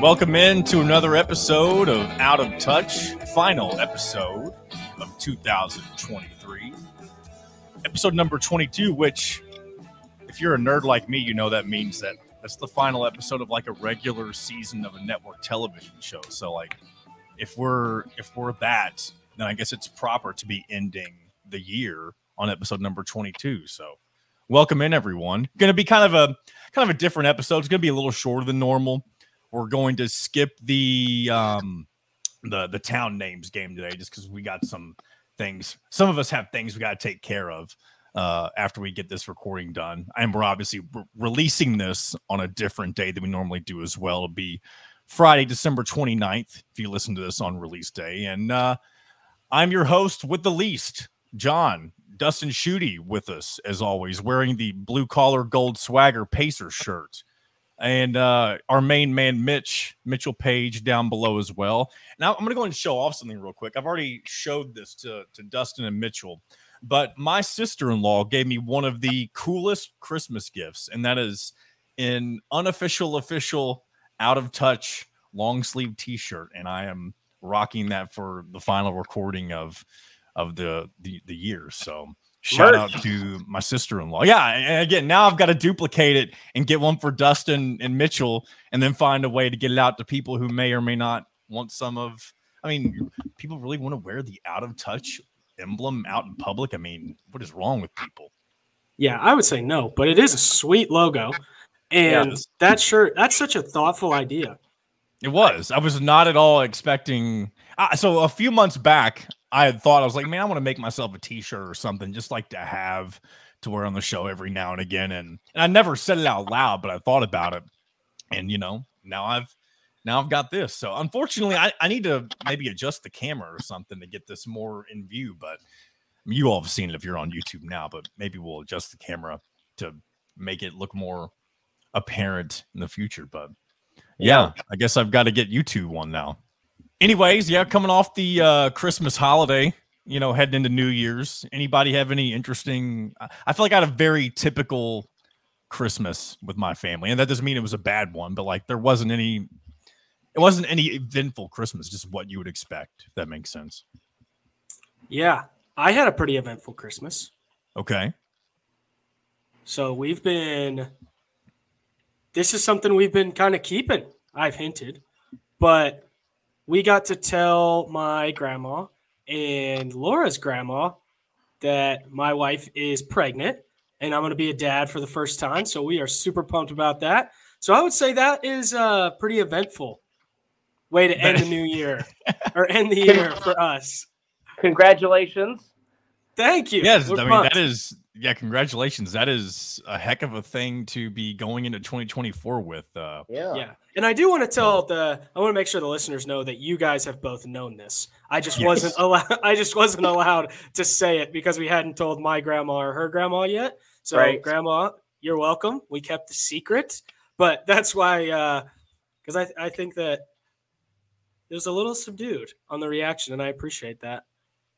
Welcome in to another episode of Out of Touch, final episode of 2023. Episode number 22, which, if you're a nerd like me, you know that means that's the final episode of like a regular season of a network television show. So like if we're that, then I guess it's proper to be ending the year on episode number 22. So welcome in, everyone. Going to be kind of a different episode. It's going to be a little shorter than normal. We're going to skip the town names game today just because we got some things. Some of us have things we got to take care of after we get this recording done. And we're obviously releasing this on a different day than we normally do as well. It'll be Friday, December 29th, if you listen to this on release day. And I'm your host with the least, John. Dustin Schutte with us, as always, wearing the blue-collar gold swagger Pacer shirt. And our main man, Mitchell Page, down below as well. Now, I'm going to go and show off something real quick. I've already showed this to Dustin and Mitchell, but my sister-in-law gave me one of the coolest Christmas gifts, and that is an official, out-of-touch, long-sleeve T-shirt, and I am rocking that for the final recording of the year. So shout out to my sister-in-law. Yeah, and again, now I've got to duplicate it and get one for Dustin and Mitchell, and then find a way to get it out to people who may or may not want some of. I mean, people really want to wear the Out of Touch emblem out in public. I mean, what is wrong with people? Yeah, I would say no, but it is a sweet logo, and that shirt, that's such a thoughtful idea. It was. I was not at all expecting. So a few months back, I was like, man, I want to make myself a T-shirt or something just like to have to wear on the show every now and again. And I never said it out loud, but I thought about it. And, now I've got this. So unfortunately, I need to maybe adjust the camera or something to get this more in view. But you all have seen it if you're on YouTube now, but maybe we'll adjust the camera to make it look more apparent in the future. But yeah, I guess I've got to get you two one now. Anyways, coming off the Christmas holiday, heading into New Year's. Anybody have any interesting? I feel like I had a very typical Christmas with my family, and that doesn't mean it was a bad one, but like it wasn't any eventful Christmas, just what you would expect, if that makes sense. Yeah, I had a pretty eventful Christmas. Okay. So this is something we've been kind of keeping, I've hinted, but we got to tell my grandma and Laura's grandma that my wife is pregnant and I'm going to be a dad for the first time. So we are super pumped about that. So I would say that is a pretty eventful way to end the new year or end the year for us. Congratulations. Thank you. Yes, that is, congratulations. That is a heck of a thing to be going into 2024 with. Yeah. And I do want to tell I want to make sure the listeners know that you guys have both known this. I just wasn't allowed to say it because we hadn't told my grandma or her grandma yet. So Grandma, you're welcome. We kept the secret, but that's why, because I think that it was a little subdued on the reaction, and I appreciate that.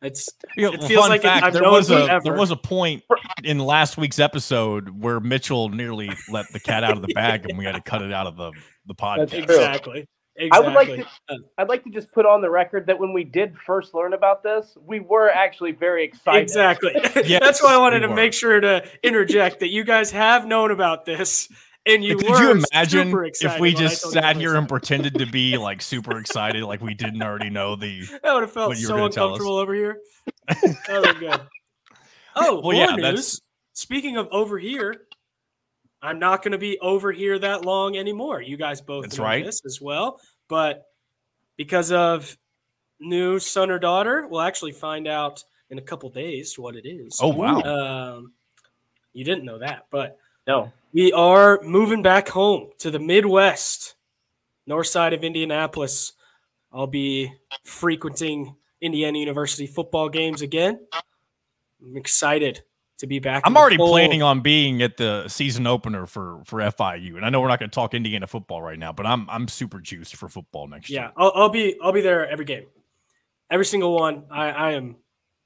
It feels like fact, there was a point in last week's episode where Mitchell nearly let the cat out of the bag, and we had to cut it out of the podcast. Exactly. I'd like to just put on the record that when we did first learn about this, we were actually very excited. Exactly. Yes, that's why I wanted to make sure to interject that you guys have known about this. And Could you imagine if we just sat here and pretended to be like super excited, like we didn't already know that would have felt so uncomfortable over here. That would have been good. Oh, well, news. Speaking of over here, I'm not going to be over here that long anymore. You guys both know this as well. But because of new son or daughter, we'll actually find out in a couple days what it is. Oh, wow. You didn't know that, but no. We are moving back home to the Midwest, north side of Indianapolis. I'll be frequenting Indiana University football games again. I'm excited to be back. I'm already planning on being at the season opener for FIU, and I know we're not going to talk Indiana football right now, but I'm super juiced for football next year. Yeah, I'll be there every game, every single one. I am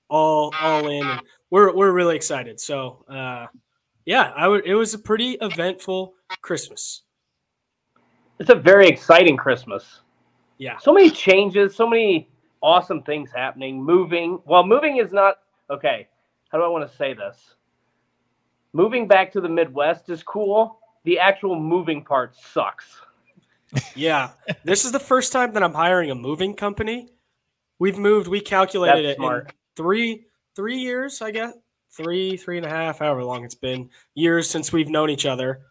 all in, and we're really excited. So. Yeah, it was a pretty eventful Christmas. It's a very exciting Christmas. Yeah. So many changes, so many awesome things happening. Moving. Well, moving is not okay. How do I want to say this? Moving back to the Midwest is cool. The actual moving part sucks. Yeah. This is the first time that I'm hiring a moving company. We've moved. We calculated That's it smart. in 3 years, I guess. 3.5, however long it's been, years since we've known each other.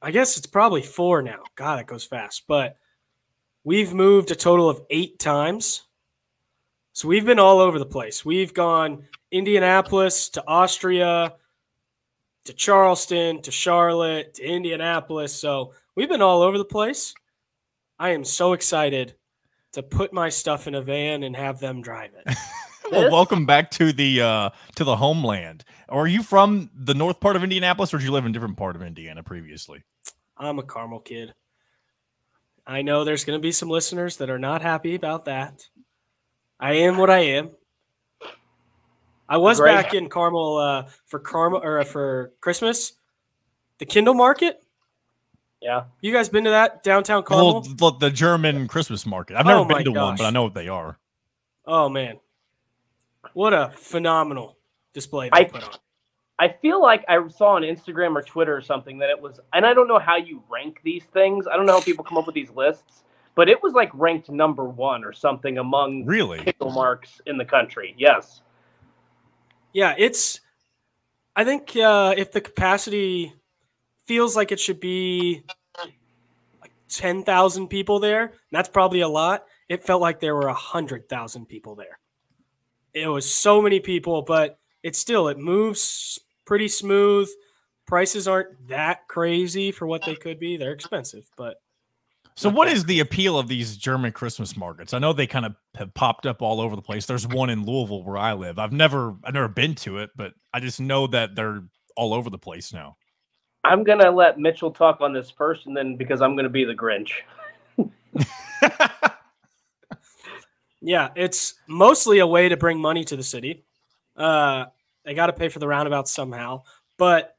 I guess it's probably 4 now. God, that goes fast. But we've moved a total of 8 times. So we've been all over the place. We've gone Indianapolis to Austria to Charleston to Charlotte to Indianapolis. So we've been all over the place. I am so excited to put my stuff in a van and have them drive it. Well, welcome back to the homeland. Are you from the north part of Indianapolis, or did you live in a different part of Indiana previously? I'm a Carmel kid. I know there's going to be some listeners that are not happy about that. I am what I am. I was back in Carmel for Christmas. The Kindle Market. Yeah. You guys been to that downtown Carmel? Well, the German Christmas market. I've never been to one, but I know what they are. Oh man, what a phenomenal display they put on. I feel like I saw on Instagram or Twitter or something that it was, and I don't know how you rank these things. I don't know how people come up with these lists, but it was like ranked number 1 or something among Kindle marks in the country. Yes. Yeah, I think if the capacity feels like it should be like 10,000 people there, and that's probably a lot. It felt like there were 100,000 people there. It was so many people, but it moves pretty smooth. Prices aren't that crazy for what they could be. They're expensive, but. So what is the appeal of these German Christmas markets? I know they kind of have popped up all over the place. There's one in Louisville where I live. I've never been to it, but I just know that they're all over the place now. I'm going to let Mitchell talk on this first, and then because I'm going to be the Grinch. Yeah, it's mostly a way to bring money to the city. They got to pay for the roundabouts somehow, but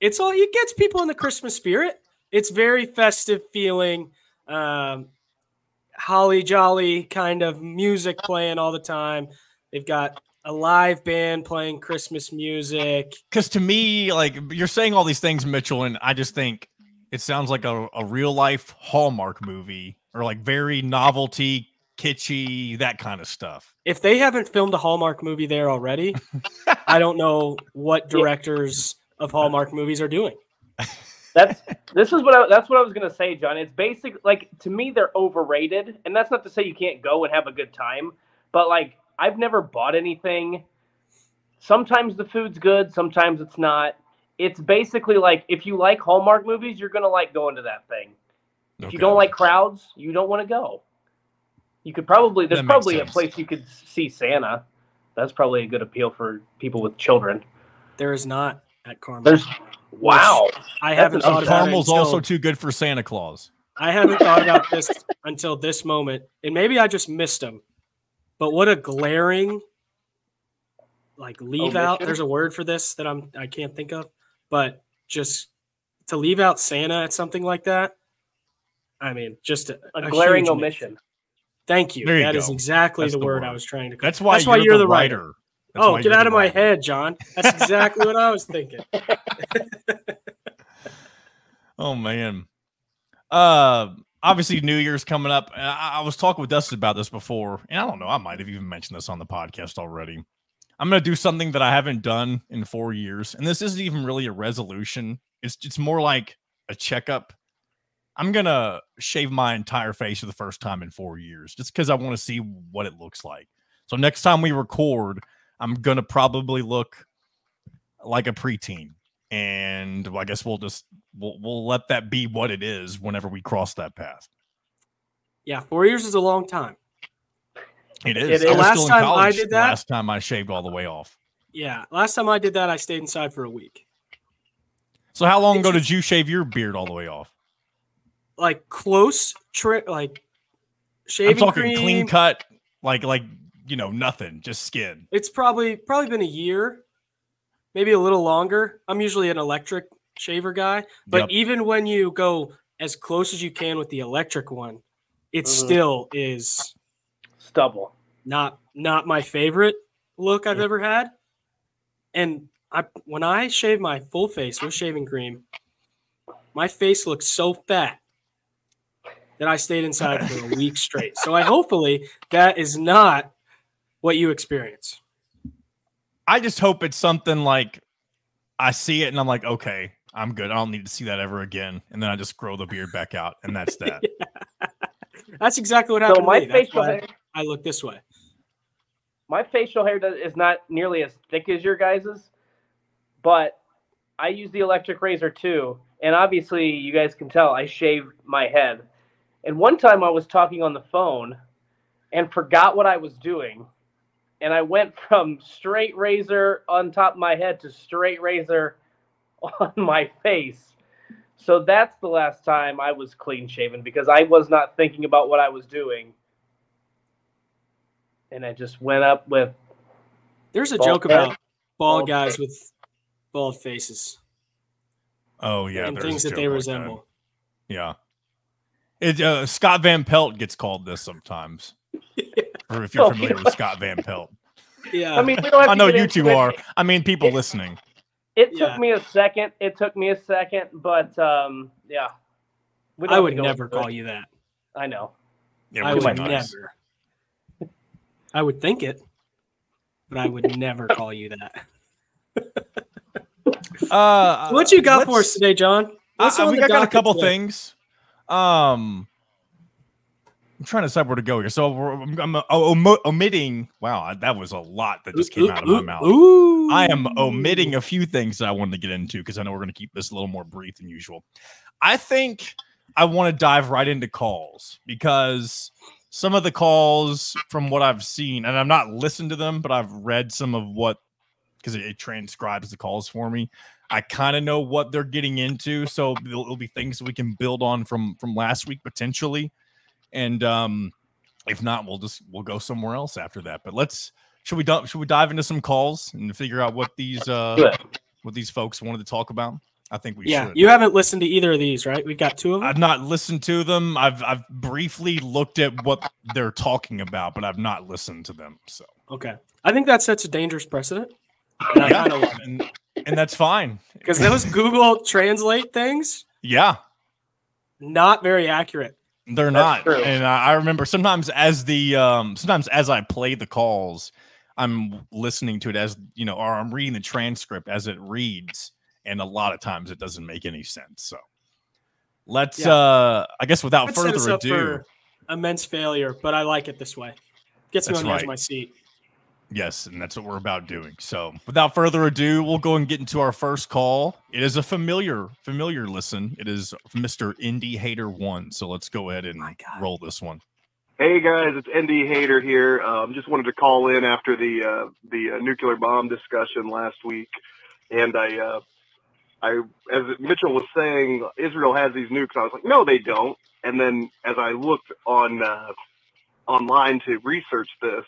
it gets people in the Christmas spirit. It's very festive feeling, holly jolly kind of music playing all the time. They've got a live band playing Christmas music. Because to me, like, you're saying all these things, Mitchell, and I just think it sounds like a real life Hallmark movie, or like very novelty, kitschy, that kind of stuff. If they haven't filmed a Hallmark movie there already, I don't know what directors of Hallmark movies are doing. That's what I was gonna say, John. It's basic, like, to me they're overrated, and that's not to say you can't go and have a good time, but like, I've never bought anything. Sometimes the food's good, sometimes it's not. It's basically like, if you like Hallmark movies, you're gonna like going to that thing. If you don't like crowds, you don't want to go. You could there's probably a place you could see Santa. That's probably a good appeal for people with children. There is not at Carmel. Wow. I haven't thought about it. Carmel's also too good for Santa Claus. I haven't thought about this until this moment, and maybe I just missed him. But what a glaring, like, leave out. There's a word for this that I can't think of, but just to leave out Santa at something like that. I mean, just a glaring omission. Thank you. That is exactly the word I was trying to. That's why you're the writer. Oh, get out of my head, John. That's exactly what I was thinking. Oh, man. Obviously, New Year's coming up. I was talking with Dustin about this before, and I don't know, I might have even mentioned this on the podcast already. I'm going to do something that I haven't done in 4 years, and this isn't even really a resolution. It's more like a checkup. I'm going to shave my entire face for the first time in 4 years, just because I want to see what it looks like. So next time we record, I'm going to probably look like a preteen. And I guess we'll let that be what it is whenever we cross that path. Yeah, 4 years is a long time. It is. Last time I did that, last time I shaved all the way off. Yeah, last time I did that, I stayed inside for a week. So how long ago did you shave your beard all the way off? Like close, like shaving. I'm talking cream. Clean cut, like nothing, just skin. It's probably been a year, maybe a little longer. I'm usually an electric shaver guy, but even when you go as close as you can with the electric one, it still is stubble. Not my favorite look I've ever had. And when I shave my full face with shaving cream, my face looks so fat that I stayed inside for a week straight. So hopefully that is not what you experience. I just hope it's something like I see it and I'm like, okay, I'm good. I don't need to see that ever again. And then I just grow the beard back out, and that's that. Yeah. That's exactly what happened to me. That's why I look this way. My facial hair is not nearly as thick as your guys's, but I use the electric razor too. And obviously, you guys can tell I shave my head. And one time I was talking on the phone and forgot what I was doing. And I went from straight razor on top of my head to straight razor on my face. So that's the last time I was clean shaven because I was not thinking about what I was doing. And I just went up with. There's a joke about bald guys with bald faces. Oh, yeah. And things that they resemble. Yeah. Scott Van Pelt gets called this sometimes. Or if you're familiar with Scott Van Pelt. Yeah. I mean, we don't have I know you two are. I mean, people listening. It took me a second. But yeah. I would never call you that. I know. Yeah, I would never. I would think it, but I would never call you that. What you got for us today, John? We got a couple things. I'm trying to decide where to go here. So I'm omitting. Wow, that was a lot that just came out of my mouth. I am omitting a few things that I wanted to get into because I know we're going to keep this a little more brief than usual. I think I want to dive right into calls because some of the calls from what I've seen, and I've not listened to them, but I've read some of what, because it transcribes the calls for me. I kind of know what they're getting into, so it'll be things that we can build on from last week potentially. And if not, we'll go somewhere else after that. But should we dive into some calls and figure out what these folks wanted to talk about? I think we should. Yeah, you haven't listened to either of these, right? We've got two of them. I've not listened to them. I've briefly looked at what they're talking about, but I've not listened to them. So okay, I think that sets a dangerous precedent. And I kind of love it. And that's fine because those Google Translate things, not very accurate. They're not. True. And I remember sometimes as I play the calls, I'm listening to it as or I'm reading the transcript as it reads. And a lot of times it doesn't make any sense. So let's, I guess without further ado. Immense failure, but I like it this way. Gets me on the edge of my seat. Yes, and that's what we're about doing. So without further ado, we'll go and get into our first call. It is a familiar listen. It is Mr. Indie Hater 1. So let's go ahead and roll this one. Hey guys, it's Indie Hater here. Just wanted to call in after the nuclear bomb discussion last week. And I, as Mitchell was saying, Israel has these nukes. I was like, no, they don't. And then as I looked online to research this,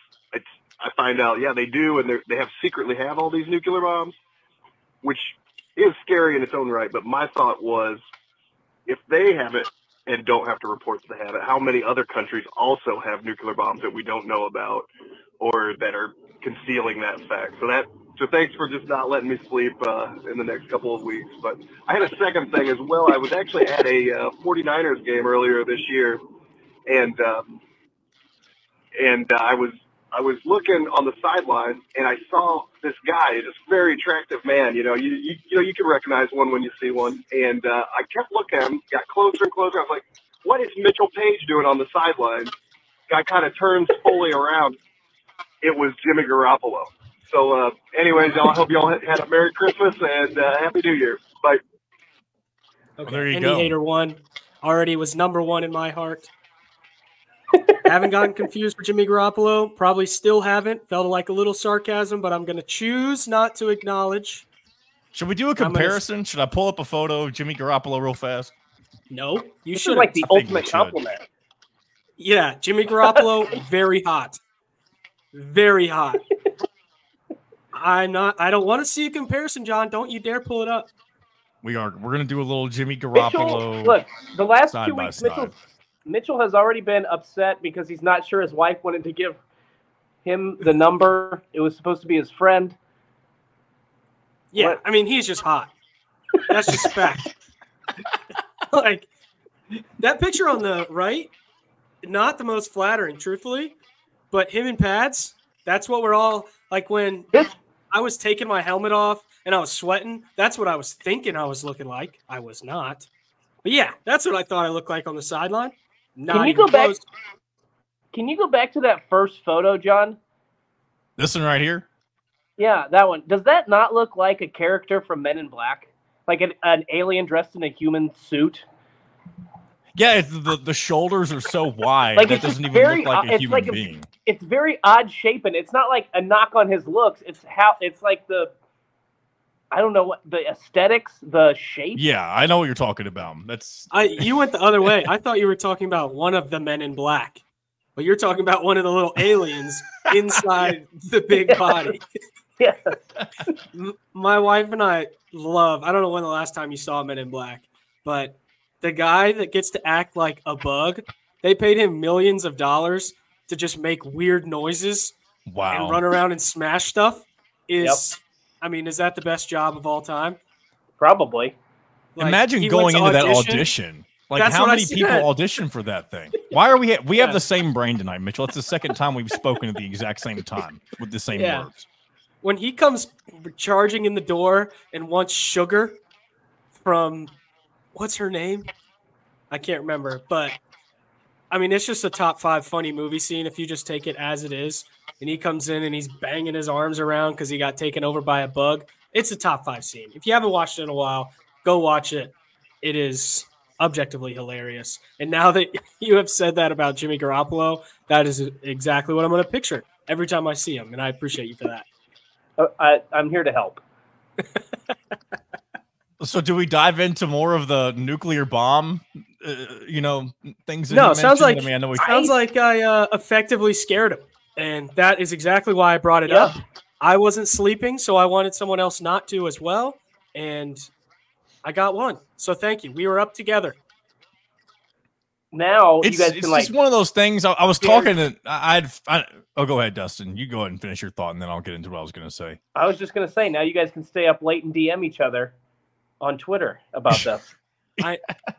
I find out, they do, and they secretly have all these nuclear bombs, which is scary in its own right. But my thought was, if they have it and don't have to report that they have it, how many other countries also have nuclear bombs that we don't know about or that are concealing that fact? So thanks for just not letting me sleep in the next couple of weeks. But I had a second thing as well. I was actually at a 49ers game earlier this year, and I was looking on the sideline, and I saw this guy, this very attractive man. You can recognize one when you see one. And I kept looking at him, got closer and closer. I was like, what is Mitchell Page doing on the sideline? Guy kind of turns fully around. It was Jimmy Garoppolo. So, anyways, I hope y'all had a Merry Christmas and Happy New Year. Bye. Okay, well, there you go. Hater 1 already was number 1 in my heart. Haven't gotten confused for Jimmy Garoppolo. Probably still haven't. Felt like a little sarcasm, but I'm going to choose not to acknowledge. Should we do a comparison? Should I pull up a photo of Jimmy Garoppolo real fast? No, you should. This is like the ultimate compliment. Yeah, Jimmy Garoppolo, very hot. Very hot. I don't want to see a comparison, John. Don't you dare pull it up. We're gonna do a little Jimmy Mitchell, Garoppolo. look, the last side 2 by weeks, side. Mitchell has already been upset because he's not sure his wife wanted to give him the number. It was supposed to be his friend. Yeah, What? I mean, he's just hot. That's just fact. Like, that picture on the right, not the most flattering, truthfully, but him in pads, that's what we're all, like when I was taking my helmet off and I was sweating, that's what I was thinking I was looking like. I was not. But yeah, that's what I thought I looked like on the sideline. Not Can you even go back? close. Can you go back to that first photo, John? This one right here. Yeah, that one. Does that not look like a character from Men in Black? Like an alien dressed in a human suit? Yeah, it's the shoulders are so wide Like that it's doesn't just even very, look like a it's human like being. It's very odd shapen. It's not like a knock on his looks. It's like I don't know what the aesthetics, the shape. Yeah, I know what you're talking about. You went the other way. I thought you were talking about one of the Men in Black, but you're talking about one of the little aliens inside the big body. Yeah. My wife and I love, I don't know when the last time you saw Men in Black, but the guy that gets to act like a bug, they paid him millions of dollars to just make weird noises and run around and smash stuff. I mean, is that the best job of all time? Probably. Like, imagine going into that audition. Like, how many people audition for that thing? Why are we have the same brain tonight, Mitchell? It's the second time we've spoken at the exact same time with the same words. When he comes charging in the door and wants sugar from, what's her name? I can't remember, but I mean, it's just a top 5 funny movie scene if you just take it as it is. And he comes in and he's banging his arms around because he got taken over by a bug. It's a top 5 scene. If you haven't watched it in a while, go watch it. It is objectively hilarious. And now that you have said that about Jimmy Garoppolo, that is exactly what I'm going to picture every time I see him. And I appreciate you for that. I'm here to help. So do we dive into more of the nuclear bomb, things? No, sounds like I effectively scared him. And that is exactly why I brought it up. I wasn't sleeping, so I wanted someone else not to as well. And I got one. So thank you. We were up together. Now it's just one of those things. I was talking to go ahead, Dustin. You go ahead and finish your thought, and then I'll get into what I was going to say. I was just going to say, now you guys can stay up late and DM each other on Twitter about this.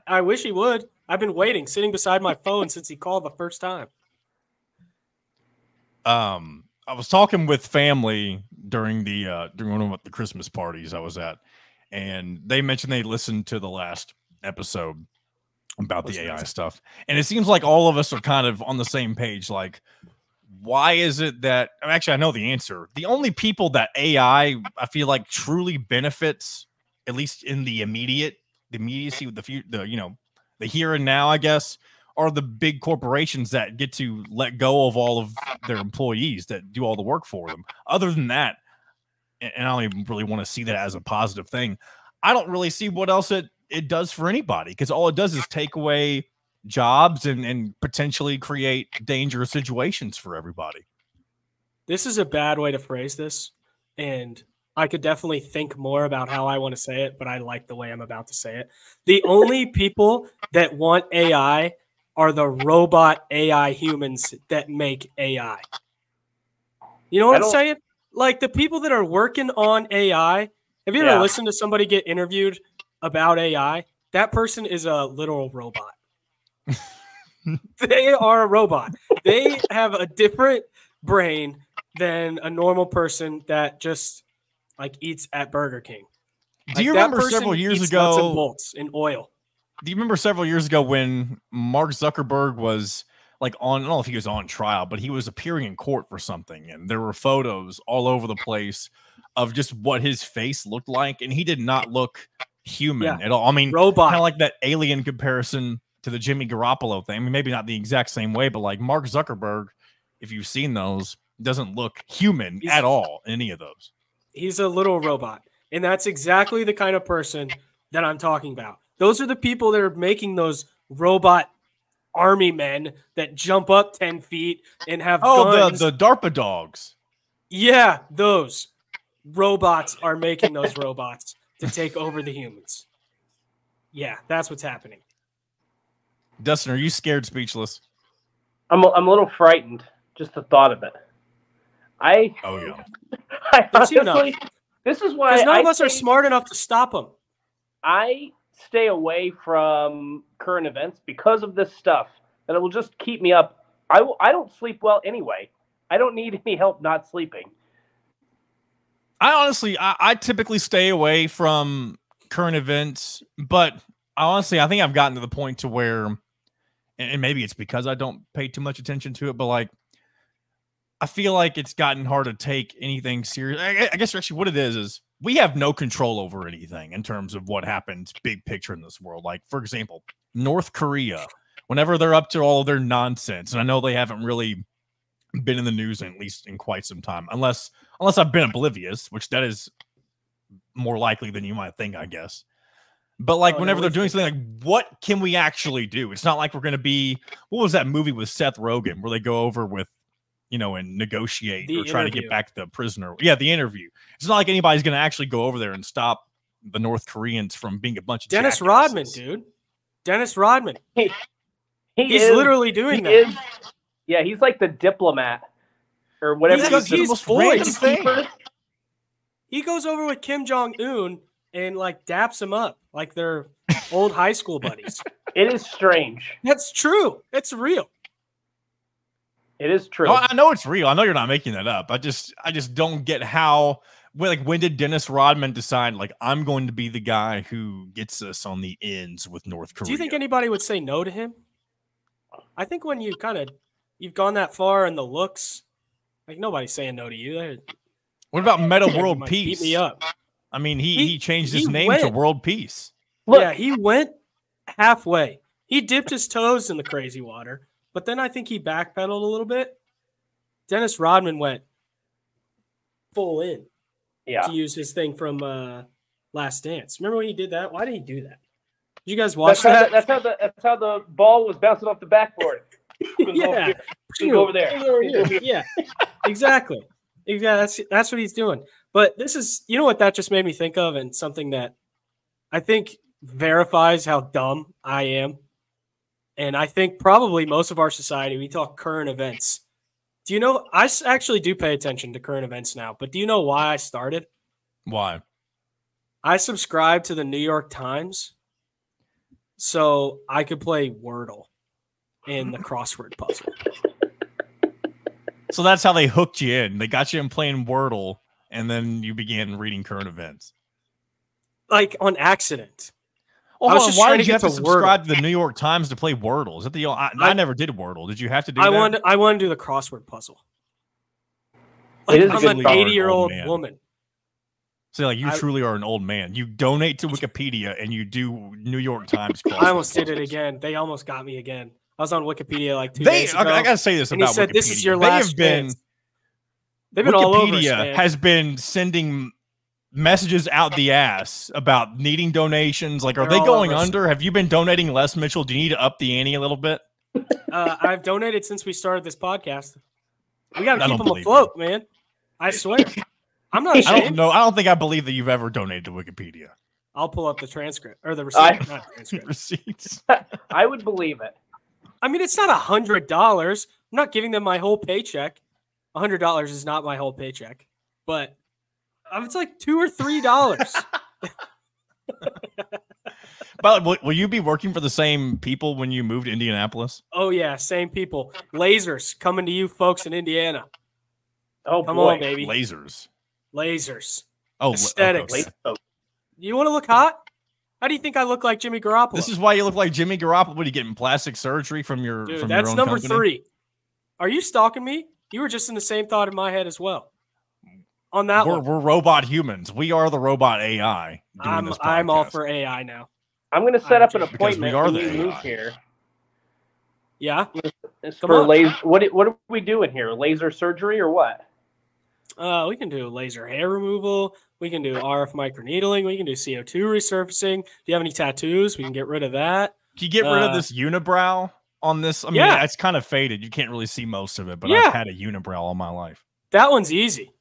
I wish he would. I've been waiting, sitting beside my phone since he called the first time. I was talking with family during one of the Christmas parties I was at, and they mentioned they listened to the last episode about the AI stuff. And it seems like all of us are kind of on the same page. Like, why is it that actually I know the answer. The only people that AI I feel like truly benefits, at least in the immediacy with the here and now, I guess, are the big corporations that get to let go of all of their employees that do all the work for them. Other than that, and I don't even really want to see that as a positive thing, I don't really see what else it does for anybody, because all it does is take away jobs and potentially create dangerous situations for everybody. This is a bad way to phrase this, and I could definitely think more about how I want to say it, but I like the way I'm about to say it. The only people that want AI are the robot AI humans that make AI. You know what I'm saying? Like, the people that are working on AI, have you ever listened to somebody get interviewed about AI? That person is a literal robot. They are a robot. They have a different brain than a normal person that just like eats at Burger King. Do you remember several years ago? Nuts and bolts in oil. Do you remember several years ago when Mark Zuckerberg was like I don't know if he was on trial, but he was appearing in court for something, and there were photos all over the place of just what his face looked like, and he did not look human at all. I mean, robot, kind of like that alien comparison to the Jimmy Garoppolo thing. I mean, maybe not the exact same way, but like Mark Zuckerberg, if you've seen those, doesn't look human at all in any of those. He's a little robot, and that's exactly the kind of person that I'm talking about. Those are the people that are making those robot army men that jump up 10 feet and have guns. the DARPA dogs. Yeah, those robots are making those robots to take over the humans. Yeah, that's what's happening. Dustin, are you scared speechless? I'm a little frightened, just the thought of it. I It's you know. This is why because none of us are smart enough to stop them. I stay away from current events because of this stuff, and it will just keep me up. I don't sleep well anyway. I don't need any help not sleeping. I typically stay away from current events, but I think I've gotten to the point to where, and maybe it's because I don't pay too much attention to it, but like, I feel like it's gotten hard to take anything serious. I guess actually what it is we have no control over anything in terms of what happens big picture in this world. Like, for example, North Korea, whenever they're up to all of their nonsense, and I know they haven't really been in the news at least in quite some time, unless I've been oblivious, which that is more likely than you might think, I guess. But like whenever they're doing something like, what can we actually do? It's not like we're going to be, what was that movie with Seth Rogen where they go over with, and negotiate or try to get back the prisoner. Yeah, the interview. It's not like anybody's going to actually go over there and stop the North Koreans from being a bunch of Dennis Rodman, dude. Dennis Rodman. He's literally doing that. Yeah, he's like the diplomat or whatever. He's voice. He goes over with Kim Jong-un and like daps him up like they're old high school buddies. It is strange. That's true. It's real. It is true. Oh, I know it's real. I know you're not making that up. I just don't get how. When did Dennis Rodman decide, like, I'm going to be the guy who gets us on the ends with North Korea? Do you think anybody would say no to him? I think when you've gone that far in the looks, like nobody's saying no to you. What about Meta World Peace? Beat me up. I mean, he changed his name to World Peace. Look, yeah, he went halfway. He dipped his toes in the crazy water. But then I think he backpedaled a little bit. Dennis Rodman went full in to use his thing from Last Dance. Remember when he did that? Why did he do that? Did you guys watch that? That's how the ball was bouncing off the backboard. Yeah. Over there. Yeah, exactly. That's what he's doing. But this is, what that just made me think of, and something that I think verifies how dumb I am. And I think probably most of our society, we talk current events. Do you know, I actually do pay attention to current events now, but do you know why I started? Why? I subscribe to the New York Times so I could play Wordle in the crossword puzzle. So that's how they hooked you in. They got you in playing Wordle, and then you began reading current events. Like on accident. Well, why did you have to subscribe to the New York Times to play Wordle? Is that I never did Wordle. Did you have to do that? I want to do the crossword puzzle. Like, I'm an 80-year-old woman. So like you truly are an old man. You donate to Wikipedia and you do New York Times crossword. I almost did it again. They almost got me again. I was on Wikipedia like 2 days ago. I gotta say this about Wikipedia. This is your last chance. They've been Wikipedia all over us, man. Has been sending messages out the ass about needing donations. Like, are they going under? Have you been donating less, Mitchell? Do you need to up the ante a little bit? I've donated since we started this podcast. We got to keep them afloat, man. I swear. I'm not ashamed. I don't know. I don't think I believe that you've ever donated to Wikipedia. I'll pull up the transcript or the receipt. Not transcript. Receipts. I would believe it. I mean, it's not $100. I'm not giving them my whole paycheck. $100 is not my whole paycheck, but it's like $2 or $3. But will you be working for the same people when you move to Indianapolis? Oh yeah, same people. Lasers coming to you folks in Indiana. Oh, come boy. on, baby. Lasers. Oh, aesthetics. Okay. You want to look hot? How do you think I look like Jimmy Garoppolo? This is why you look like Jimmy Garoppolo. What are you getting plastic surgery from your? Dude, from that's your own number company? 3. Are you stalking me? You were just in the same thought in my head as well. On that one, we're robot humans. We are the robot AI. I'm all for AI now. I'm going to set up an appointment when you move here. Yeah. It's for laser. What are we doing here? Laser surgery or what? We can do laser hair removal. We can do RF microneedling. We can do CO2 resurfacing. Do you have any tattoos? We can get rid of that. Can you get rid of this unibrow on this? I mean, yeah. It's kind of faded. You can't really see most of it, but I've had a unibrow all my life. That one's easy.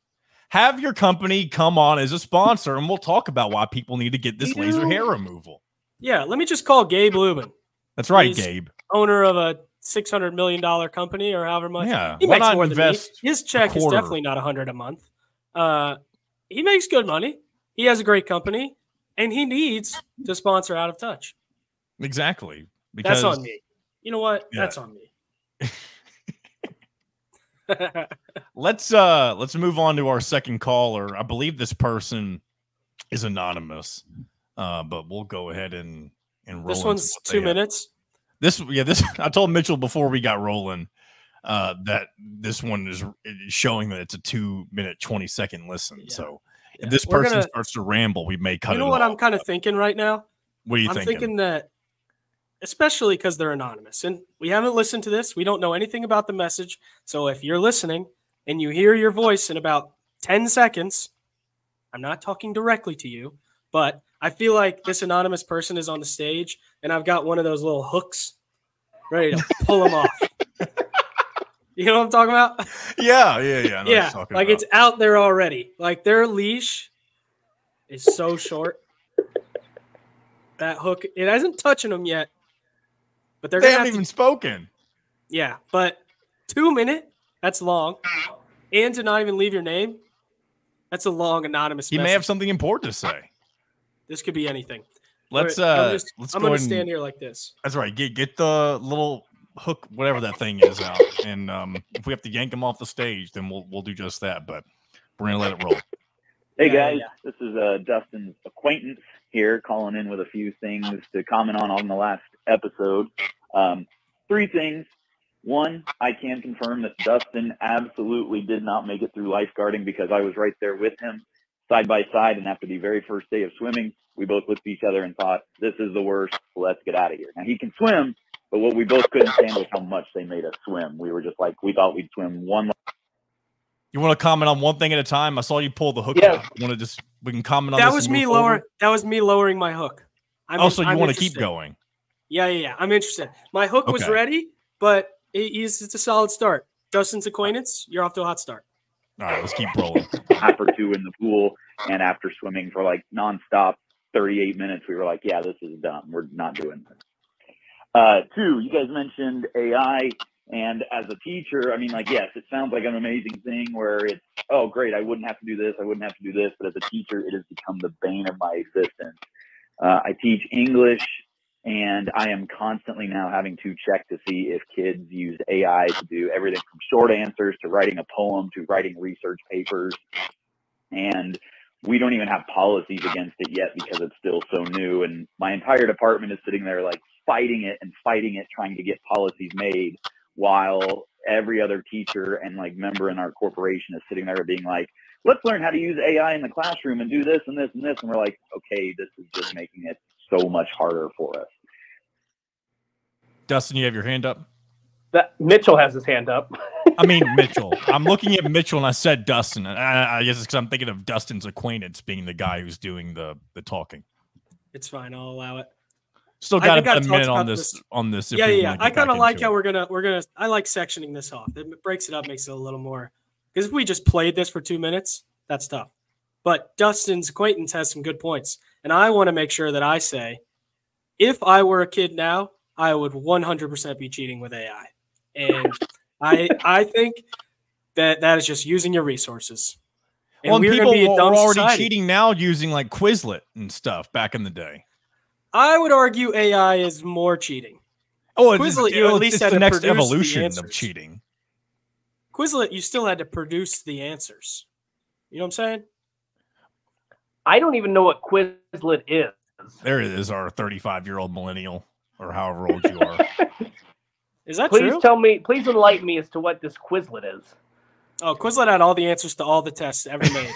Have your company come on as a sponsor, and we'll talk about why people need to get this laser hair removal. Yeah, let me just call Gabe Lubin. That's right, He's Gabe. Owner of a $600 million company or however much. Yeah, he why makes not more than me. invest His check is quarter? definitely not $100 a month. He makes good money. He has a great company, and he needs to sponsor Out of Touch. Exactly. Because that's on me. You know what? Yeah. That's on me. Let's move on to our second caller. I believe this person is anonymous, but we'll go ahead and roll. This one's 2 minutes. This I told Mitchell before we got rolling that this one is showing that it's a 2-minute 20-second listen. Yeah. So if this person starts to ramble, we may cut it off. You know what I'm kind of thinking right now? What are you thinking? I'm thinking that, especially because they're anonymous and we haven't listened to this, we don't know anything about the message. So if you're listening and you hear your voice in about 10 seconds, I'm not talking directly to you, but I feel like this anonymous person is on the stage and I've got one of those little hooks ready to pull them off. You know what I'm talking about? Yeah. Yeah, like it's out there already. Like their leash is so short. That hook, it hasn't touching them yet. But they haven't even spoken. Yeah, but 2 minutes, that's long. And to not even leave your name, that's a long anonymous message. He may have something important to say. This could be anything. I'm going to stand here like this. That's right. Get the little hook, whatever that thing is, out. And if we have to yank him off the stage, then we'll do just that. But we're going to let it roll. Hey, guys. This is Dustin's acquaintance here calling in with a few things to comment on the last episode. 3 things. 1, I can confirm that Dustin absolutely did not make it through lifeguarding because I was right there with him side by side. And after the very first day of swimming, we both looked at each other and thought, this is the worst. Let's get out of here. Now, he can swim, but what we both couldn't stand was how much they made us swim. We were just like, we thought we'd swim one. You want to comment on one thing at a time? I saw you pull the hook out. We can comment on that this. That was me lowering my hook. You want to keep going? Yeah. I'm interested. My hook was ready, but it's a solid start. Dustin's acquaintance, you're off to a hot start. All right, let's keep rolling. Half or 2 in the pool, and after swimming for like nonstop 38 minutes, we were like, yeah, this is dumb. We're not doing this. 2, you guys mentioned AI. And as a teacher, I mean, like, yes, it sounds like an amazing thing where it's, oh, great, I wouldn't have to do this, I wouldn't have to do this. But as a teacher, it has become the bane of my existence. I teach English, and I am constantly now having to check to see if kids use AI to do everything from short answers to writing a poem to writing research papers. And we don't even have policies against it yet because it's still so new. And my entire department is sitting there like fighting it, trying to get policies made, while every other teacher and like member in our corporation is sitting there being like, let's learn how to use AI in the classroom and do this and this and this. And we're like, okay, this is just making it so much harder for us. Dustin, you have your hand up? Mitchell has his hand up. I mean, Mitchell. I'm looking at Mitchell and I said Dustin. I guess it's because I'm thinking of Dustin's acquaintance being the guy who's doing the talking. It's fine. I'll allow it. Still got about a minute on this. Yeah. I kind of like how we're gonna. I like sectioning this off. It breaks it up, makes it a little more. Because if we just played this for 2 minutes, that's tough. But Dustin's acquaintance has some good points, and I want to make sure that I say, if I were a kid now, I would 100% be cheating with AI, and I think that is just using your resources. And people were already cheating now using like Quizlet and stuff back in the day. I would argue AI is more cheating. Oh, Quizlet, you at least had the to next produce evolution the of cheating. Quizlet, you still had to produce the answers. You know what I'm saying? I don't even know what Quizlet is. There it is, our 35-year-old millennial, or however old you are. Is that true? Please enlighten me as to what this Quizlet is. Oh, Quizlet had all the answers to all the tests ever made.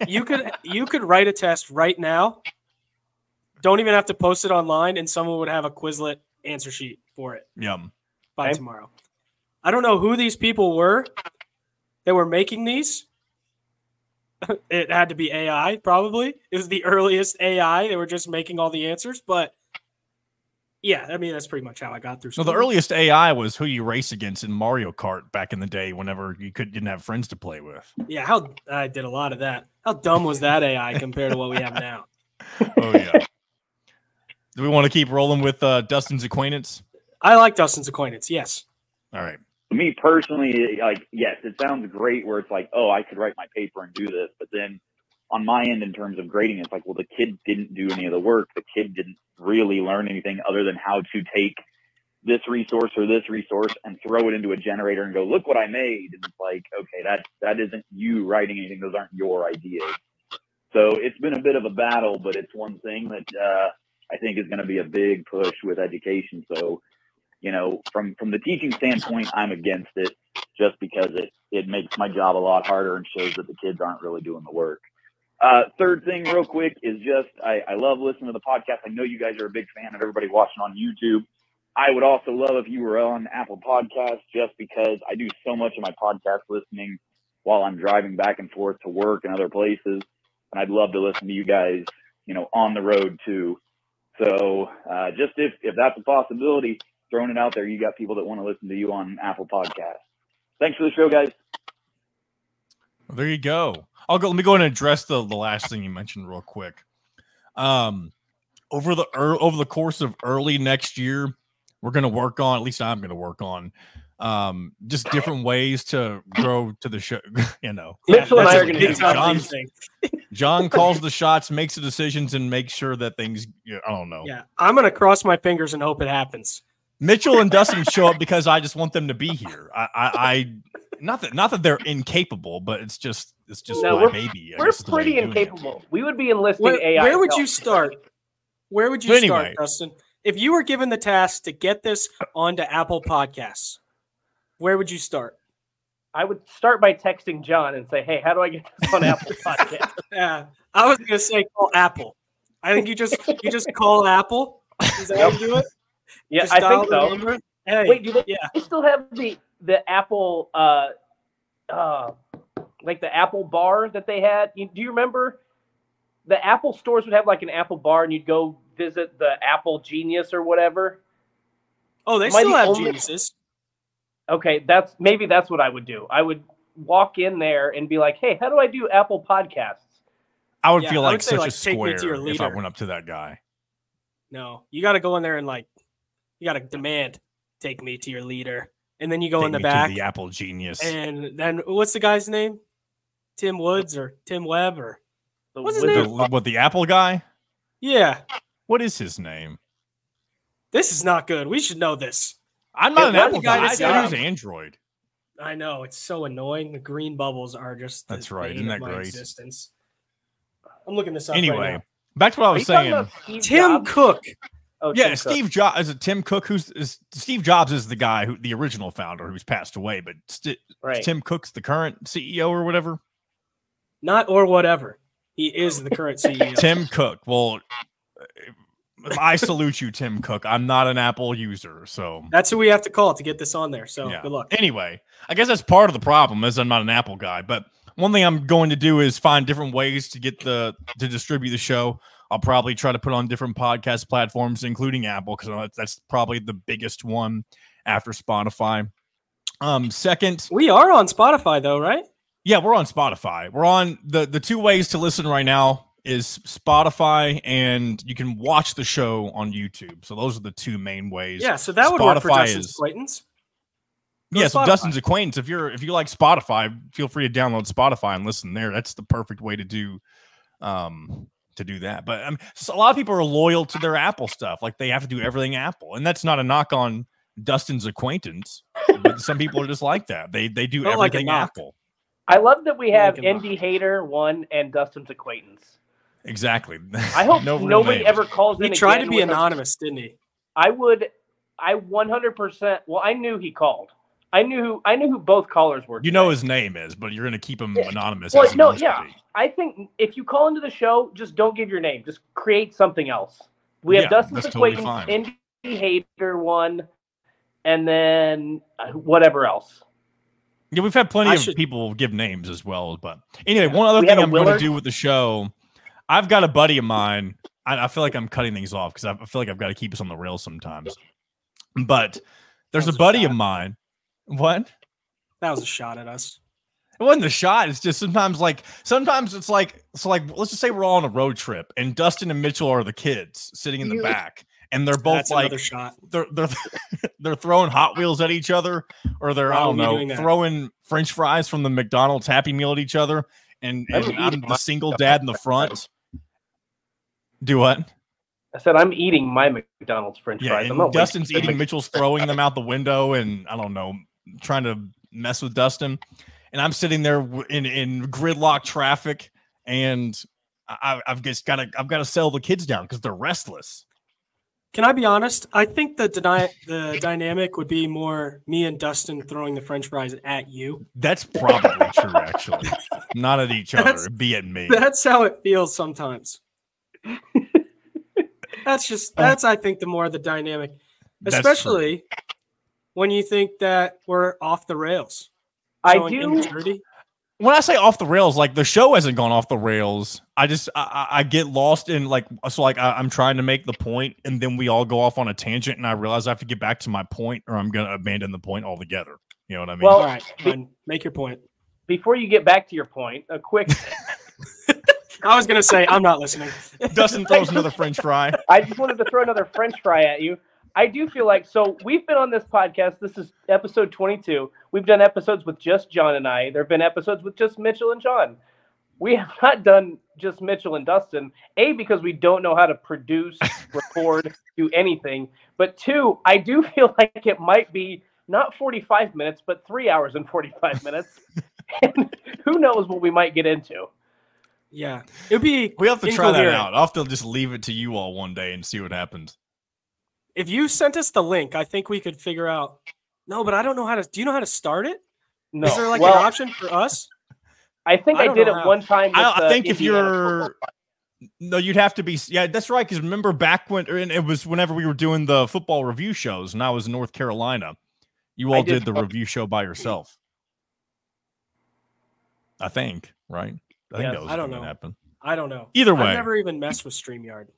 You could write a test right now. Don't even have to post it online, and someone would have a Quizlet answer sheet for it. Yum. By tomorrow. I don't know who these people were that were making these. It had to be AI, probably. It was the earliest AI. They were just making all the answers, but yeah, I mean, that's pretty much how I got through school. No, the earliest AI was who you race against in Mario Kart back in the day whenever you didn't have friends to play with. Yeah, I did a lot of that. How dumb was that AI compared to what we have now? Oh, yeah. Do we want to keep rolling with Dustin's acquaintance? I like Dustin's acquaintance. Yes. All right. Me personally, like, yes, it sounds great where it's like, oh, I could write my paper and do this. But then on my end, in terms of grading, it's like, well, the kid didn't do any of the work. The kid didn't really learn anything other than how to take this resource or this resource and throw it into a generator and go, look what I made. And it's like, okay, that isn't you writing anything. Those aren't your ideas. So it's been a bit of a battle, but it's one thing that I think is going to be a big push with education. So, you know, from the teaching standpoint, I'm against it just because it makes my job a lot harder and shows that the kids aren't really doing the work. Third thing real quick is just, I love listening to the podcast. I know you guys are a big fan of everybody watching on YouTube. I would also love if you were on Apple Podcasts just because I do so much of my podcast listening while I'm driving back and forth to work and other places. And I'd love to listen to you guys, you know, on the road too. So just if that's a possibility, throwing it out there, you got people that want to listen to you on Apple Podcasts. Thanks for the show, guys. Well, there you go. Let me go and address the last thing you mentioned real quick. Over the course of early next year, we're going to work on, at least I'm going to work on, just different ways to grow to the show. You know, Mitchell and I are going to do things. John calls the shots, makes the decisions, and makes sure that things, I don't know. Yeah, I'm going to cross my fingers and hope it happens. Mitchell and Dustin show up because I just want them to be here. I not that they're incapable, but it's just no, my baby. We're pretty incapable. We would be enlisting AI. Where would you start? Where would you start, Dustin? If you were given the task to get this onto Apple Podcasts, where would you start? I would start by texting John and say, "Hey, how do I get this on Apple Podcasts?" Yeah, I was going to say call Apple. I think you just call Apple. Is that how you do it? Yeah, just I think so. Hey, wait, do they still have the Apple like the Apple bar that they had? Do you remember the Apple stores would have like an Apple bar, and you'd go visit the Apple Genius or whatever? Oh, they still have Geniuses. Okay, that's what I would do. I would walk in there and be like, "Hey, how do I do Apple Podcasts?" I would feel like say, such a square if I leader. went up to that guy. No, you got to go in there and you got to demand, "Take me to your leader," and then you go in the back. To the Apple Genius. And then what's the guy's name? Tim Woods or Tim Webb or what's his name? What, the Apple guy? Yeah. What is his name? This is not good. We should know this. I'm not an Apple guy. I use Android. I know. It's so annoying. The green bubbles are just That's right. Isn't that great? Existence. I'm looking this up anyway, right now. Back to what I was saying. Tim Cook. Oh, yeah, Steve Jobs. Is it Tim Cook? Steve Jobs is the guy the original founder who's passed away, but Tim Cook's the current CEO or whatever. Not or whatever. He is the current CEO. Tim Cook. Well, I salute you, Tim Cook. I'm not an Apple user, so that's who we have to call to get this on there. So yeah. Good luck. Anyway, I guess that's part of the problem is I'm not an Apple guy, but one thing I'm going to do is find different ways to get to distribute the show. I'll probably try to put on different podcast platforms, including Apple, because that's probably the biggest one after Spotify. Second, we are on Spotify though, right? Yeah, we're on Spotify. We're on the two ways to listen right now is Spotify, and you can watch the show on YouTube. So those are the two main ways. Yeah, so that would work for Dustin's acquaintance. Yeah, so Dustin's acquaintance. If you like Spotify, feel free to download Spotify and listen there. That's the perfect way to do that. But so a lot of people are loyal to their Apple stuff. Like they have to do everything Apple, and that's not a knock on Dustin's acquaintance. But some people are just like that. They do everything Apple. I love that we have ND Hater 1 and Dustin's acquaintance. Exactly. I hope nobody ever calls in. He tried to be anonymous, didn't he? I 100%. Well, I knew he called. I knew who both callers were. You know his name is, but you're going to keep him anonymous. Well, no, yeah. I think if you call into the show, just don't give your name. Just create something else. We have Dustin's acquaintance, totally ND Hater 1, and then whatever else. Yeah, we've had plenty of people give names as well. But anyway, one other thing I'm going to do with the show, I've got a buddy of mine. I feel like I'm cutting things off because I feel like I've got to keep us on the rails sometimes. But there's a buddy of mine. What? That was a shot at us. It wasn't a shot. It's just sometimes it's like let's just say we're all on a road trip and Dustin and Mitchell are the kids sitting in the back, and they're both That's another shot. They're throwing Hot Wheels at each other, or they're I don't know throwing French fries from the McDonald's Happy Meal at each other, and I'm the single dad in the front. Do what? I said I'm eating my McDonald's French fries. And Dustin's eating. Mitchell's throwing them out the window, and I don't know, trying to mess with Dustin. And I'm sitting there in gridlock traffic, and I've got to settle the kids down because they're restless. Can I be honest? I think the dynamic would be more me and Dustin throwing the French fries at you. That's probably true, actually. Not at each other. It'd be at me. That's how it feels sometimes. That's I think the more the dynamic, especially when you think that we're off the rails. When I say off the rails, like the show hasn't gone off the rails. I get lost in I'm trying to make the point, and then we all go off on a tangent, and I realize I have to get back to my point, or I'm gonna abandon the point altogether. You know what I mean? Well, all right, fine. Make your point. Before you get back to your point, a quick. I was gonna say I'm not listening. Dustin throws another French fry. I just wanted to throw another French fry at you. I do feel like, so we've been on this podcast. This is episode 22. We've done episodes with just John and I. There have been episodes with just Mitchell and John. We have not done just Mitchell and Dustin. A, because we don't know how to produce, record, do anything. But two, I do feel like it might be not 45 minutes, but 3 hours and 45 minutes. And who knows what we might get into. Yeah. It'd be we have to try that out. I'll have to just leave it to you all one day and see what happens. If you sent us the link, I think we could figure out. No, but I don't know how to. Do you know how to start it? No. Is there an option for us? I think I did it one time. I think if you're. No, you'd have to be. Yeah, that's right. Because remember back when it was whenever we were doing the football review shows, and I was in North Carolina, you all did the review show by yourself. I think, right? I think that was going to happen. I don't know. Either way. I've never even messed with StreamYard.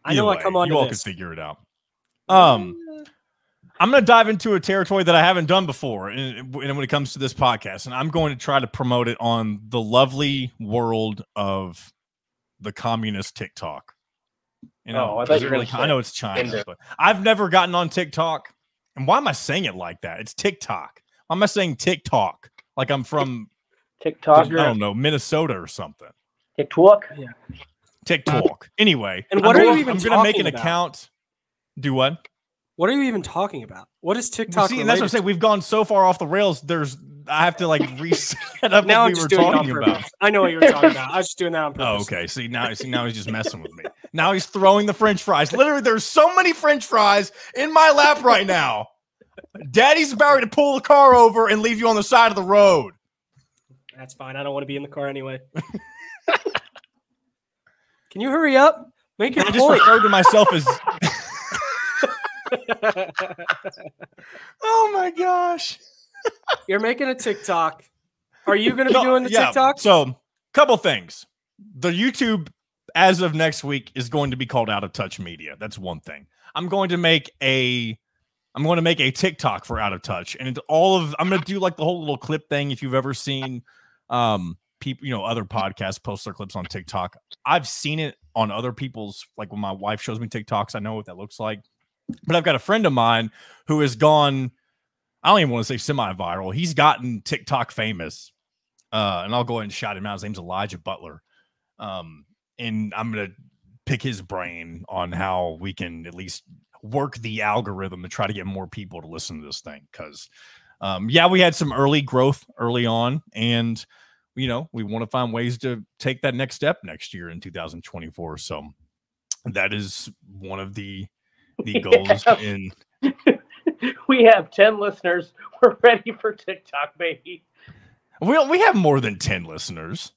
I know I come on to this. You all can figure it out. I'm going to dive into a territory that I haven't done before and when it comes to this podcast, and I'm going to try to promote it on the lovely world of the communist TikTok. You know, I thought you were really, I know it's China, but I've never gotten on TikTok. And why am I saying it like that? It's TikTok. Why am I saying TikTok? Like I'm from TikTok. I don't know, Minnesota or something. TikTok. Yeah. TikTok. Anyway, and what are you even? I'm going to make an account. Do what? What are you even talking about? What is TikTok? See, and that's what I'm saying. We've gone so far off the rails. I have to like reset up now what we were talking about. I know what you were talking about. I was just doing that on purpose. Oh, okay. See now he's just messing with me. Now he's throwing the French fries. Literally, there's so many French fries in my lap right now. Daddy's about to pull the car over and leave you on the side of the road. That's fine. I don't want to be in the car anyway. Can you hurry up? Make your point. I just referred to myself as. Oh my gosh! You're making a TikTok. Are you going to be doing the TikTok? So, couple things. The YouTube, as of next week, is going to be called Out of Touch Media. That's one thing. I'm going to make a TikTok for Out of Touch, and I'm going to do like the whole little clip thing. If you've ever seen, people, other podcasts post their clips on TikTok. I've seen it on other people's, like when my wife shows me TikToks, I know what that looks like. But I've got a friend of mine who has gone, I don't even want to say semi-viral. He's gotten TikTok famous. And I'll go ahead and shout him out. His name's Elijah Butler. And I'm going to pick his brain on how we can at least work the algorithm to try to get more people to listen to this thing. Because, we had some early growth early on. And, we want to find ways to take that next step next year in 2024. So that is one of the goals in. We have 10 listeners. We're ready for TikTok, baby. We have more than 10 listeners.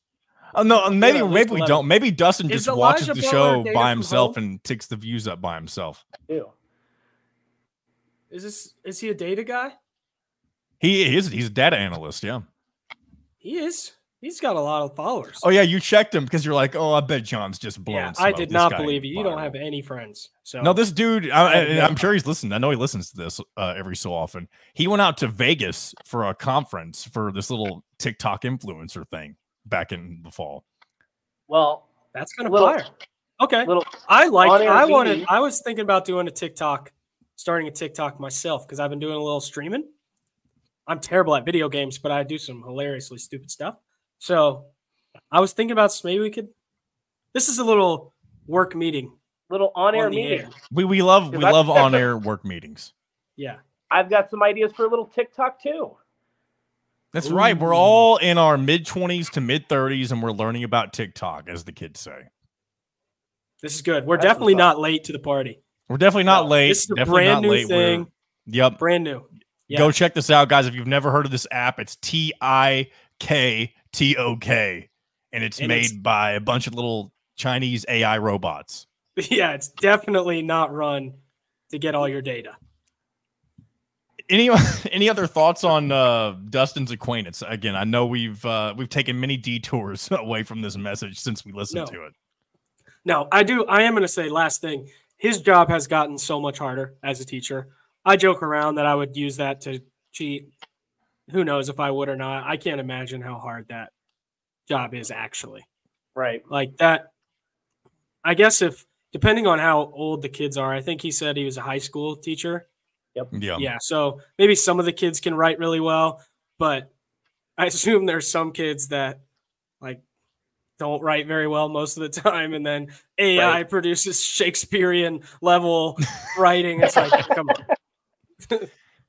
No, maybe we don't. Maybe Dustin just watches the show by himself and takes the views up by himself. Ew. Is he a data guy? He is. He's a data analyst. Yeah. He is. He's got a lot of followers. Oh yeah, you checked him because you're like, oh, I bet John's just blowing. Yeah, I did not believe you. You don't have any friends. So no, this dude, I'm sure he's listening. I know he listens to this every so often. He went out to Vegas for a conference for this little TikTok influencer thing back in the fall. Well, that's kind of fire. Okay, I was thinking about doing a TikTok, starting a TikTok myself because I've been doing a little streaming. I'm terrible at video games, but I do some hilariously stupid stuff. So I was thinking about maybe we could. This is a little work meeting, little on-air meeting. We love on-air work meetings. Yeah, I've got some ideas for a little TikTok too. That's right. We're all in our mid-20s to mid-30s, and we're learning about TikTok, as the kids say. This is good. We're definitely not late to the party. We're definitely not late. This is a brand new thing. Yep, brand new. Yeah. Go check this out, guys. If you've never heard of this app, it's TikTok, and it's made by a bunch of little Chinese AI robots. Yeah, it's definitely not run to get all your data. Any other thoughts on Dustin's acquaintance? Again, I know we've taken many detours away from this message since we listened to it. No, I am going to say last thing. His job has gotten so much harder as a teacher. I joke around that I would use that to cheat. Who knows if I would or not. I can't imagine how hard that job is actually. Right. Like that. I guess depending on how old the kids are, I think he said he was a high school teacher. Yep. Yeah. So maybe some of the kids can write really well, but I assume there's some kids that like don't write very well most of the time, and then AI produces Shakespearean level writing. It's like, come on.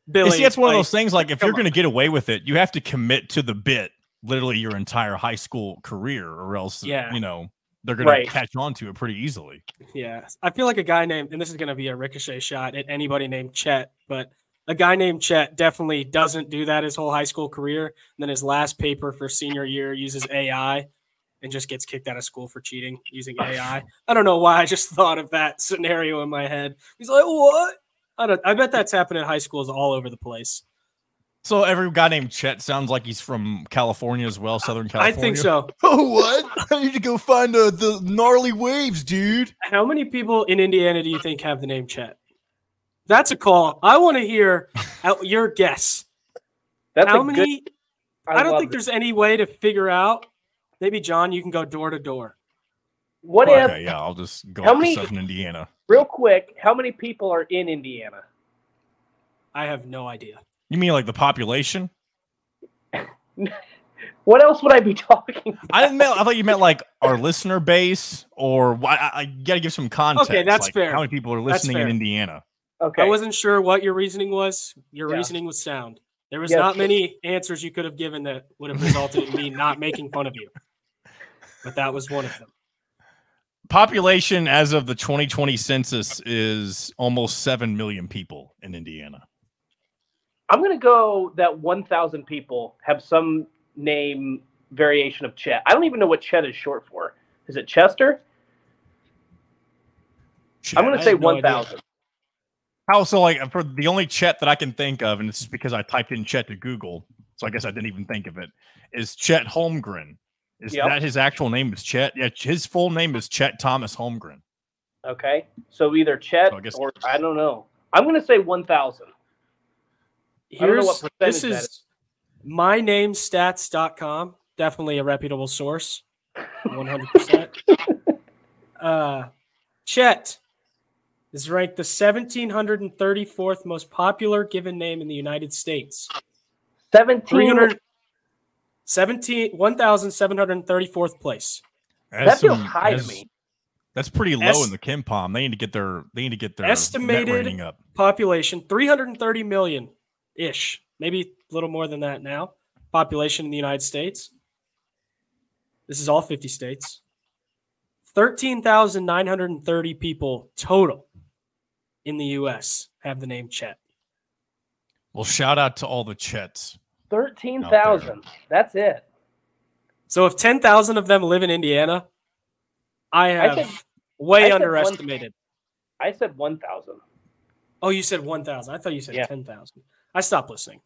Billy, see, it's one of those things, like, if you're going to get away with it, you have to commit to the bit literally your entire high school career, or else, they're going to catch on to it pretty easily. Yeah. I feel like a guy named, and this is going to be a ricochet shot at anybody named Chet, but a guy named Chet definitely doesn't do that his whole high school career. And then his last paper for senior year uses AI and just gets kicked out of school for cheating using AI. I don't know why. I just thought of that scenario in my head. He's like, what? I bet that's happening in high schools all over the place. So every guy named Chet sounds like he's from California as well, Southern California. I think so. Oh, what? I need to go find the gnarly waves, dude. How many people in Indiana do you think have the name Chet? That's a call. I want to hear your guess. That's how many? I don't think there's any way to figure out. Maybe, John, you can go door to door. I'll just go up to Southern Indiana. Real quick, how many people are in Indiana? I have no idea. You mean like the population? What else would I be talking about? I thought you meant like our listener base, or I got to give some context. Okay, that's like fair. How many people are listening in Indiana? Okay. I wasn't sure what your reasoning was. Your reasoning was sound. There was not many answers you could have given that would have resulted in me not making fun of you. But that was one of them. Population as of the 2020 census is almost 7 million people in Indiana. I'm going to go that 1,000 people have some name variation of Chet. I don't even know what Chet is short for. Is it Chester? Chet. I'm going to say 1,000. How so? Like, for the only Chet that I can think of, and it's just because I typed in Chet to Google, so I guess I didn't even think of it, is Chet Holmgren. Is that his actual name is Chet? Yeah, his full name is Chet Thomas Holmgren. Okay. So either Chet or I don't know. I'm going to say 1,000. This is mynamestats.com. Definitely a reputable source. 100%. Chet is ranked the 1,734th most popular given name in the United States. 1,734th place. That feels high to me. That's pretty low in the KenPom. They need to get their estimated net rating up. Population 330 million ish, maybe a little more than that now. Population in the United States. This is all 50 states. 13,930 people total in the U.S. have the name Chet. Well, shout out to all the Chets. 13,000. That's it. So if 10,000 of them live in Indiana, I have underestimated. I said 1,000. Oh, you said 1,000. I thought you said 10,000. I stopped listening.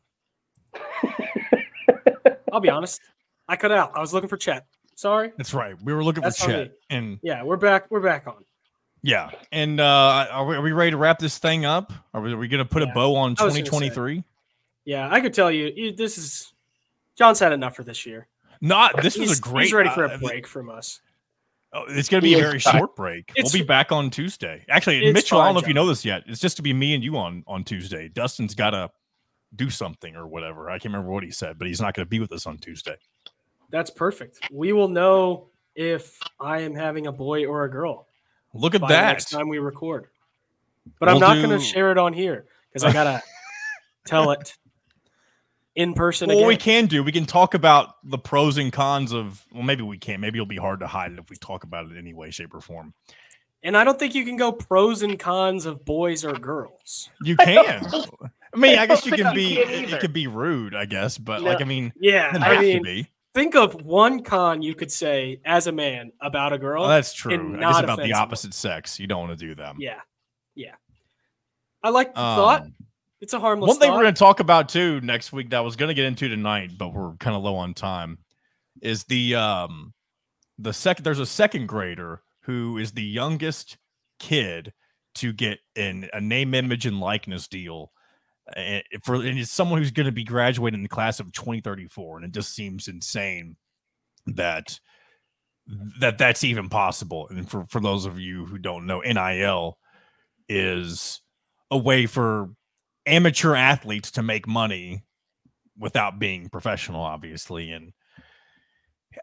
I'll be honest. I cut out. I was looking for chat. Sorry. That's right. We were looking That's for on Chet. me. And Yeah, we're back. We're back on. yeah. And are we ready to wrap this thing up? Are we going to put a Yeah. bow on I was gonna 2023? Yeah, I could tell you, this is John's had enough for this year. This was a great. He's ready for a break from us. Oh, it's going to be a very short break. We'll be back on Tuesday. Actually, Mitchell, I don't know if you know this yet. It's just to be me and you on Tuesday. Dustin's got to do something or whatever. I can't remember what he said, but he's not going to be with us on Tuesday. That's perfect. We will know if I am having a boy or a girl. Look at by that. The next time we record. But I'm not going to share it on here because I got to tell it in person again. Well, we can talk about the pros and cons of, well, maybe we can't. Maybe it'll be hard to hide it if we talk about it in any way, shape, or form. And I don't think you can go pros and cons of boys or girls. You can. I mean, I guess you can be, it could be rude, I guess, but No. like, I mean, Yeah, it doesn't I have to mean, be. think of one con you could say as a man about a girl. Well, that's true. and I guess not about the offensive. opposite sex. You don't want to do them. Yeah. I like the thought. It's a harmless One thing thought. we're going to talk about too next week that I was going to get into tonight, but we're kind of low on time, is there's a second grader who is the youngest kid to get a name, image, and likeness deal. And it's someone who's going to be graduating in the class of 2034, and it just seems insane that's even possible. And for those of you who don't know, NIL is a way for amateur athletes to make money without being professional, obviously. And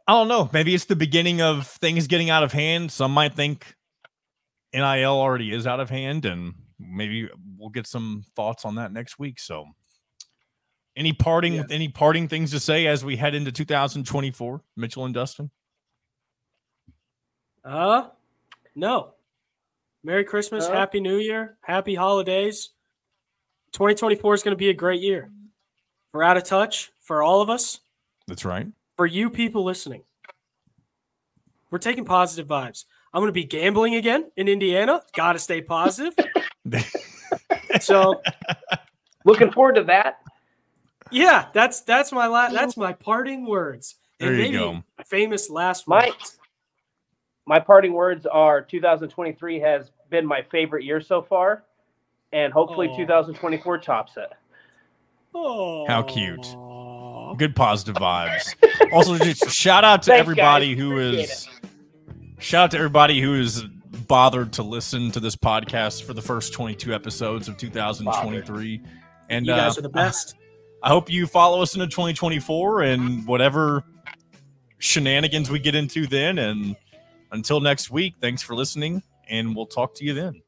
I don't know, maybe it's the beginning of things getting out of hand. Some might think NIL already is out of hand, and maybe we'll get some thoughts on that next week. So any parting things to say as we head into 2024, Mitchell and Dustin? No. Merry Christmas, Happy New Year, Happy Holidays. 2024 is going to be a great year. For Out of Touch, for all of us. That's right. For you people listening. We're taking positive vibes. I'm going to be gambling again in Indiana. Got to stay positive. So, looking forward to that. Yeah, that's my parting words. There and you maybe go. Famous last words. My parting words are 2023 has been my favorite year so far, and hopefully 2024 tops it. Oh, how cute. Good positive vibes. Also, just shout out to everybody who is bothered to listen to this podcast for the first 22 episodes of 2023. And you guys are the best. I hope you follow us into 2024 and whatever shenanigans we get into then. And until next week, thanks for listening, and we'll talk to you then.